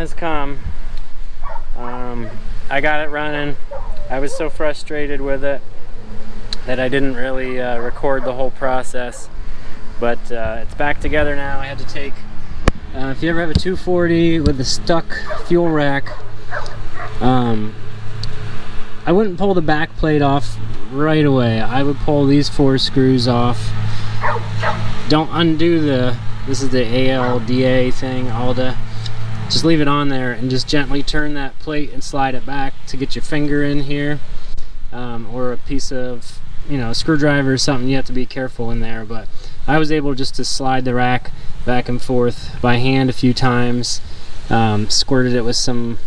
has come. I got it running. I was so frustrated with it that I didn't really record the whole process, but it's back together now. I had to take, if you ever have a 240 with a stuck fuel rack, I wouldn't pull the back plate off right away. I would pull these 4 screws off. Don't undo this is the ALDA thing, ALDA. Just leave it on there and just gently turn that plate and slide it back to get your finger in here, or a piece of, a screwdriver or something. You have to be careful in there, but I was able just to slide the rack back and forth by hand a few times, squirted it with some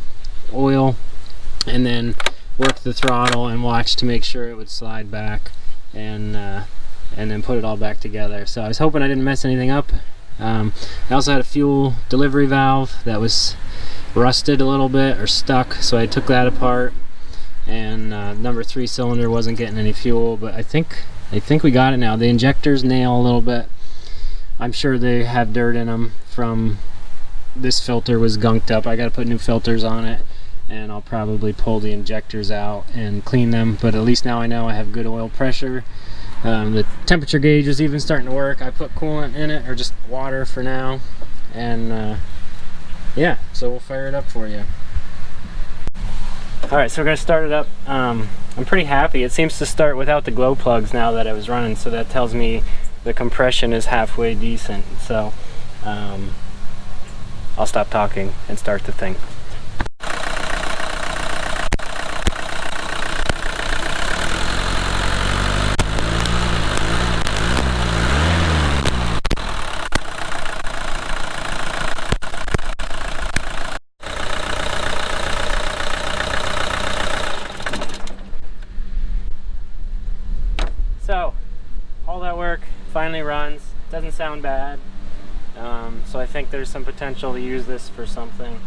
oil, and then worked the throttle and watched to make sure it would slide back, and then put it all back together. So I was hoping I didn't mess anything up. I also had a fuel delivery valve that was rusted a little bit or stuck, so I took that apart, and number 3 cylinder wasn't getting any fuel, but I think we got it now. The injectors nail a little bit. I'm sure they have dirt in them from this filter was gunked up. I got to put new filters on it, and I'll probably pull the injectors out and clean them, but at least now I know I have good oil pressure. The temperature gauge is even starting to work. I put coolant in it, or just water for now, and yeah, so we'll fire it up for you. Alright, so we're going to start it up. I'm pretty happy. It seems to start without the glow plugs now that I was running, so that tells me the compression is halfway decent. So I'll stop talking and start the thing. So, all that work finally runs. Doesn't sound bad. So I think there's some potential to use this for something.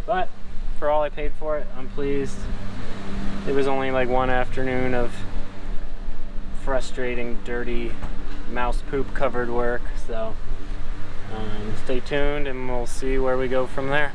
But for all I paid for it, I'm pleased. It was only like one afternoon of frustrating, dirty, mouse poop covered work. So stay tuned and we'll see where we go from there.